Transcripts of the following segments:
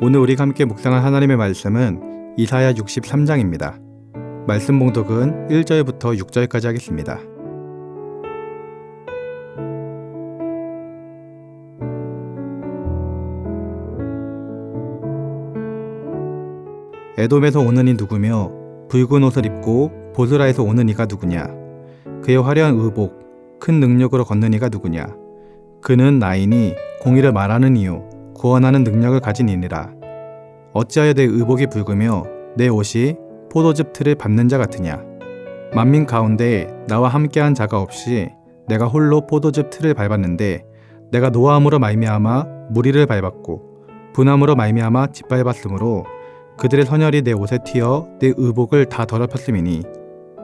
오늘 우리가 함께 묵상할 하나님의 말씀은 이사야 63장입니다. 말씀 봉독은 1절부터 6절까지 하겠습니다. 에돔에서 오는 이 누구며 붉은 옷을 입고 보스라에서 오는 이가 누구냐? 그의 화려한 의복, 큰 능력으로 걷는 이가 누구냐? 그는 나이니 공의를 말하는 이요 구원하는 능력을 가진 이니라. 어찌하여 내 의복이 붉으며 내 옷이 포도즙 틀을 밟는 자 같으냐? 만민 가운데 나와 함께한 자가 없이 내가 홀로 포도즙 틀을 밟았는데 내가 노함으로 말미암아 무리를 밟았고 분함으로 말미암아 짓밟았으므로 그들의 선혈이 내 옷에 튀어 내 의복을 다 더럽혔음이니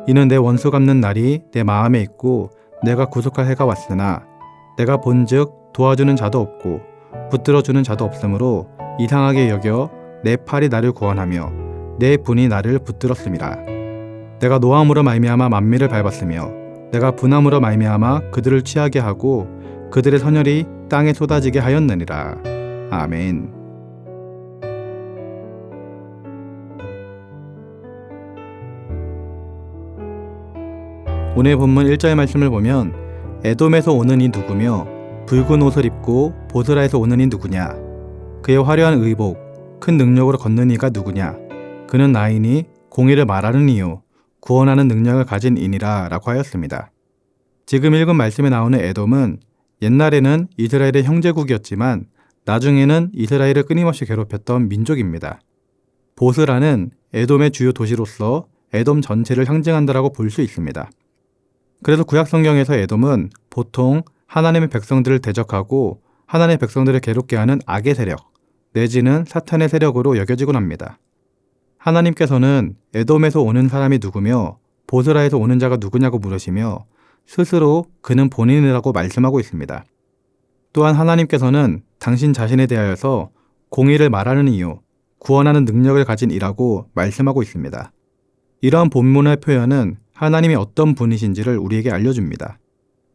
이는 내 원수 갚는 날이 내 마음에 있고 내가 구속할 해가 왔으나 내가 본즉 도와주는 자도 없고 붙들어주는 자도 없으므로 이상하게 여겨 내 팔이 나를 구원하며 내 분이 나를 붙들었음이라. 내가 노함으로 말미암아 만민을 밟았으며 내가 분함으로 말미암아 그들을 취하게 하고 그들의 선혈이 땅에 쏟아지게 하였느니라. 아멘. 오늘 본문 1절 말씀을 보면 에돔에서 오는 이 누구며 붉은 옷을 입고 보스라에서 오는 이 누구냐? 그의 화려한 의복, 큰 능력으로 걷는 이가 누구냐? 그는 나이니 공의를 말하는 이요 구원하는 능력을 가진 이니라 라고 하였습니다. 지금 읽은 말씀에 나오는 에돔은 옛날에는 이스라엘의 형제국이었지만 나중에는 이스라엘을 끊임없이 괴롭혔던 민족입니다. 보스라는 에돔의 주요 도시로서 에돔 전체를 상징한다라고 볼 수 있습니다. 그래서 구약 성경에서 에돔은 보통 하나님의 백성들을 대적하고 하나님의 백성들을 괴롭게 하는 악의 세력, 내지는 사탄의 세력으로 여겨지곤 합니다. 하나님께서는 에돔에서 오는 사람이 누구며 보스라에서 오는 자가 누구냐고 물으시며 스스로 그는 본인이라고 말씀하고 있습니다. 또한 하나님께서는 당신 자신에 대하여서 공의를 말하는 이유, 구원하는 능력을 가진 이라고 말씀하고 있습니다. 이러한 본문의 표현은 하나님이 어떤 분이신지를 우리에게 알려줍니다.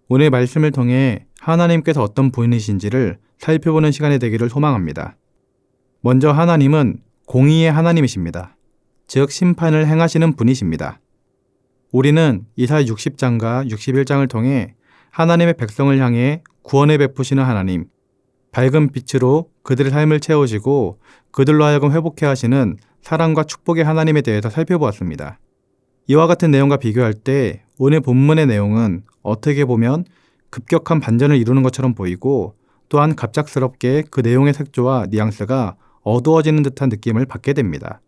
오늘 말씀을 통해 하나님께서 어떤 분이신지를 살펴보는 시간이 되기를 소망합니다. 먼저 하나님은 공의의 하나님이십니다. 즉 심판을 행하시는 분이십니다. 우리는 이사야 60장과 61장을 통해 하나님의 백성을 향해 구원을 베푸시는 하나님, 밝은 빛으로 그들의 삶을 채우시고 그들로 하여금 회복해 하시는 사랑과 축복의 하나님에 대해서 살펴보았습니다. 이와 같은 내용과 비교할 때 오늘 본문의 내용은 어떻게 보면 급격한 반전을 이루는 것처럼 보이고 또한 갑작스럽게 그 내용의 색조와 뉘앙스가 어두워지는 듯한 느낌을 받게 됩니다.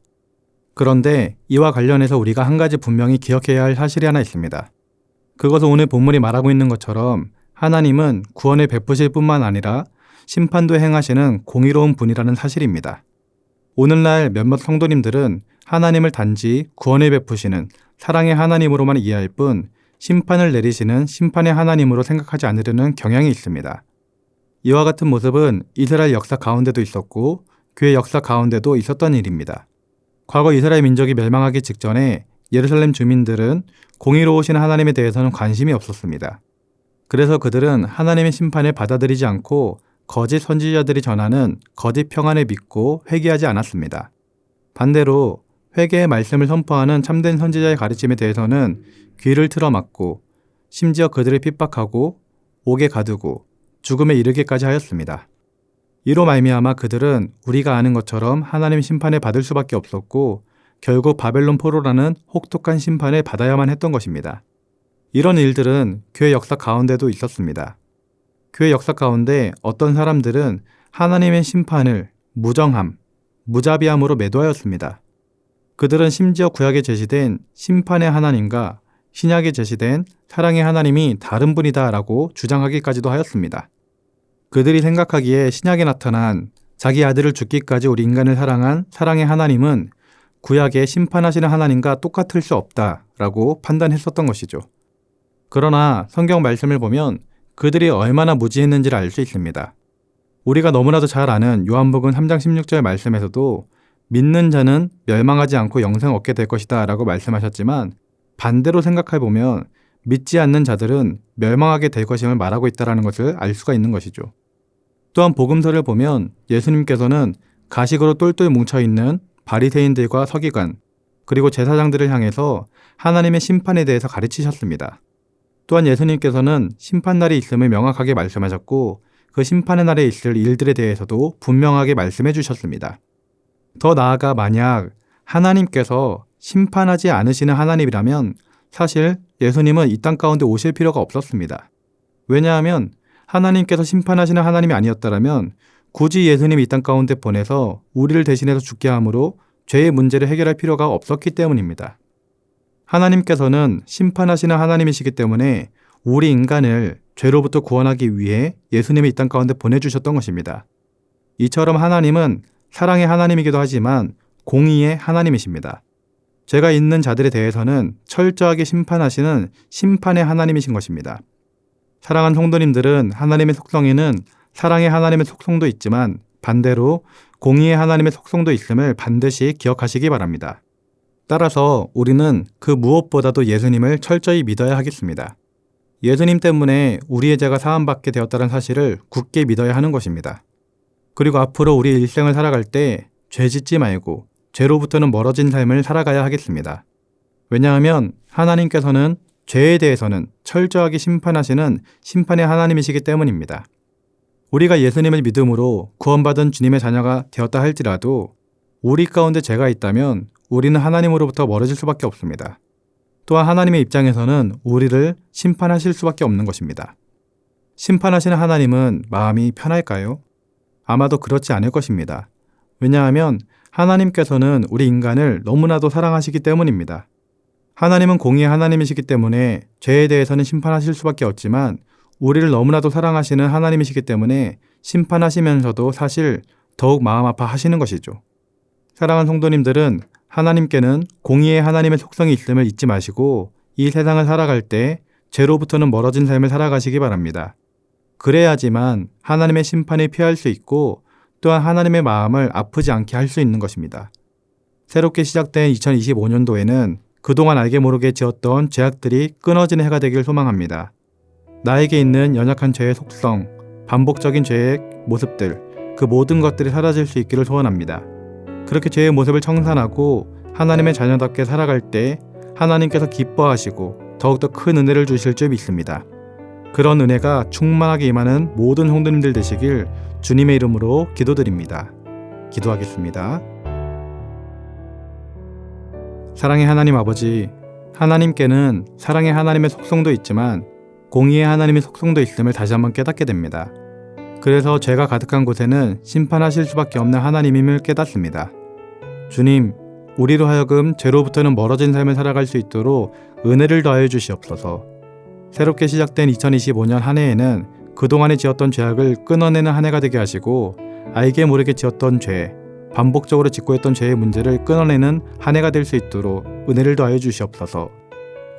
그런데 이와 관련해서 우리가 한 가지 분명히 기억해야 할 사실이 하나 있습니다. 그것은 오늘 본문이 말하고 있는 것처럼 하나님은 구원을 베푸실 뿐만 아니라 심판도 행하시는 공의로운 분이라는 사실입니다. 오늘날 몇몇 성도님들은 하나님을 단지 구원을 베푸시는 사랑의 하나님으로만 이해할 뿐 심판을 내리시는 심판의 하나님으로 생각하지 않으려는 경향이 있습니다. 이와 같은 모습은 이스라엘 역사 가운데도 있었고 교회 역사 가운데도 있었던 일입니다. 과거 이스라엘 민족이 멸망하기 직전에 예루살렘 주민들은 공의로우신 하나님에 대해서는 관심이 없었습니다. 그래서 그들은 하나님의 심판을 받아들이지 않고 거짓 선지자들이 전하는 거짓 평안을 믿고 회개하지 않았습니다. 반대로 회개의 말씀을 선포하는 참된 선지자의 가르침에 대해서는 귀를 틀어막고 심지어 그들을 핍박하고 옥에 가두고 죽음에 이르게까지 하였습니다. 이로 말미암아 그들은 우리가 아는 것처럼 하나님의 심판을 받을 수밖에 없었고 결국 바벨론 포로라는 혹독한 심판을 받아야만 했던 것입니다. 이런 일들은 교회 역사 가운데도 있었습니다. 교회 역사 가운데 어떤 사람들은 하나님의 심판을 무정함, 무자비함으로 매도하였습니다. 그들은 심지어 구약에 제시된 심판의 하나님과 신약에 제시된 사랑의 하나님이 다른 분이다 라고 주장하기까지도 하였습니다. 그들이 생각하기에 신약에 나타난 자기 아들을 죽기까지 우리 인간을 사랑한 사랑의 하나님은 구약에 심판하시는 하나님과 똑같을 수 없다 라고 판단했었던 것이죠. 그러나 성경 말씀을 보면 그들이 얼마나 무지했는지를 알 수 있습니다. 우리가 너무나도 잘 아는 요한복음 3장 16절 말씀에서도 믿는 자는 멸망하지 않고 영생을 얻게 될 것이다 라고 말씀하셨지만 반대로 생각해보면 믿지 않는 자들은 멸망하게 될 것임을 말하고 있다는 것을 알 수가 있는 것이죠. 또한 복음서를 보면 예수님께서는 가식으로 똘똘 뭉쳐있는 바리새인들과 서기관, 그리고 제사장들을 향해서 하나님의 심판에 대해서 가르치셨습니다. 또한 예수님께서는 심판날이 있음을 명확하게 말씀하셨고 그 심판의 날에 있을 일들에 대해서도 분명하게 말씀해 주셨습니다. 더 나아가 만약 하나님께서 심판하지 않으시는 하나님이라면 사실 예수님은 이 땅 가운데 오실 필요가 없었습니다. 왜냐하면 하나님께서 심판하시는 하나님이 아니었다면 굳이 예수님 이 땅 가운데 보내서 우리를 대신해서 죽게 함으로 죄의 문제를 해결할 필요가 없었기 때문입니다. 하나님께서는 심판하시는 하나님이시기 때문에 우리 인간을 죄로부터 구원하기 위해 예수님을 이 땅 가운데 보내주셨던 것입니다. 이처럼 하나님은 사랑의 하나님이기도 하지만 공의의 하나님이십니다. 죄가 있는 자들에 대해서는 철저하게 심판하시는 심판의 하나님이신 것입니다. 사랑하는 성도님들은 하나님의 속성에는 사랑의 하나님의 속성도 있지만 반대로 공의의 하나님의 속성도 있음을 반드시 기억하시기 바랍니다. 따라서 우리는 그 무엇보다도 예수님을 철저히 믿어야 하겠습니다. 예수님 때문에 우리의 죄가 사함받게 되었다는 사실을 굳게 믿어야 하는 것입니다. 그리고 앞으로 우리 일생을 살아갈 때 죄 짓지 말고 죄로부터는 멀어진 삶을 살아가야 하겠습니다. 왜냐하면 하나님께서는 죄에 대해서는 철저하게 심판하시는 심판의 하나님이시기 때문입니다. 우리가 예수님을 믿음으로 구원받은 주님의 자녀가 되었다 할지라도 우리 가운데 죄가 있다면 우리는 하나님으로부터 멀어질 수밖에 없습니다. 또한 하나님의 입장에서는 우리를 심판하실 수밖에 없는 것입니다. 심판하시는 하나님은 마음이 편할까요? 아마도 그렇지 않을 것입니다. 왜냐하면 하나님께서는 우리 인간을 너무나도 사랑하시기 때문입니다. 하나님은 공의의 하나님이시기 때문에 죄에 대해서는 심판하실 수밖에 없지만 우리를 너무나도 사랑하시는 하나님이시기 때문에 심판하시면서도 사실 더욱 마음 아파하시는 것이죠. 사랑하는 성도님들은 하나님께는 공의의 하나님의 속성이 있음을 잊지 마시고 이 세상을 살아갈 때 죄로부터는 멀어진 삶을 살아가시기 바랍니다. 그래야지만 하나님의 심판을 피할 수 있고 또한 하나님의 마음을 아프지 않게 할 수 있는 것입니다. 새롭게 시작된 2025년도에는 그동안 알게 모르게 지었던 죄악들이 끊어지는 해가 되길 소망합니다. 나에게 있는 연약한 죄의 속성, 반복적인 죄의 모습들, 그 모든 것들이 사라질 수 있기를 소원합니다. 그렇게 죄의 모습을 청산하고 하나님의 자녀답게 살아갈 때 하나님께서 기뻐하시고 더욱더 큰 은혜를 주실 줄 믿습니다. 그런 은혜가 충만하게 임하는 모든 성도님들 되시길 주님의 이름으로 기도드립니다. 기도하겠습니다. 사랑의 하나님 아버지, 하나님께는 사랑의 하나님의 속성도 있지만 공의의 하나님의 속성도 있음을 다시 한번 깨닫게 됩니다. 그래서 죄가 가득한 곳에는 심판하실 수밖에 없는 하나님임을 깨닫습니다. 주님, 우리로 하여금 죄로부터는 멀어진 삶을 살아갈 수 있도록 은혜를 더하여 주시옵소서. 새롭게 시작된 2025년 한 해에는 그동안에 지었던 죄악을 끊어내는 한 해가 되게 하시고 알게 모르게 지었던 죄, 반복적으로 짓고 했던 죄의 문제를 끊어내는 한 해가 될 수 있도록 은혜를 더하여 주시옵소서.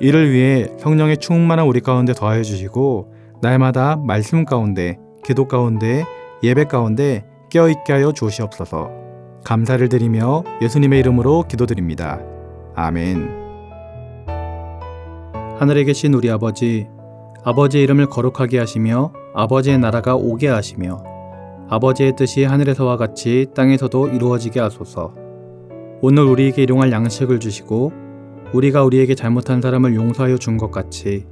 이를 위해 성령의 충만한 우리 가운데 더하여 주시고 날마다 말씀 가운데, 기도 가운데, 예배 가운데 깨어있게 하여 주시옵소서. 감사를 드리며 예수님의 이름으로 기도드립니다. 아멘. 하늘에 계신 우리 아버지, 아버지의 이름을 거룩하게 하시며 아버지의 나라가 오게 하시며 아버지의 뜻이 하늘에서와 같이 땅에서도 이루어지게 하소서. 오늘 우리에게 일용할 양식을 주시고 우리가 우리에게 잘못한 사람을 용서하여 준 것 같이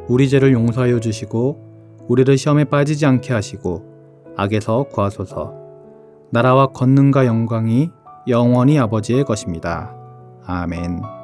우리 죄를 용서하여 주시고 우리를 시험에 빠지지 않게 하시고 악에서 구하소서. 나라와 권능과 영광이 영원히 아버지의 것입니다. 아멘.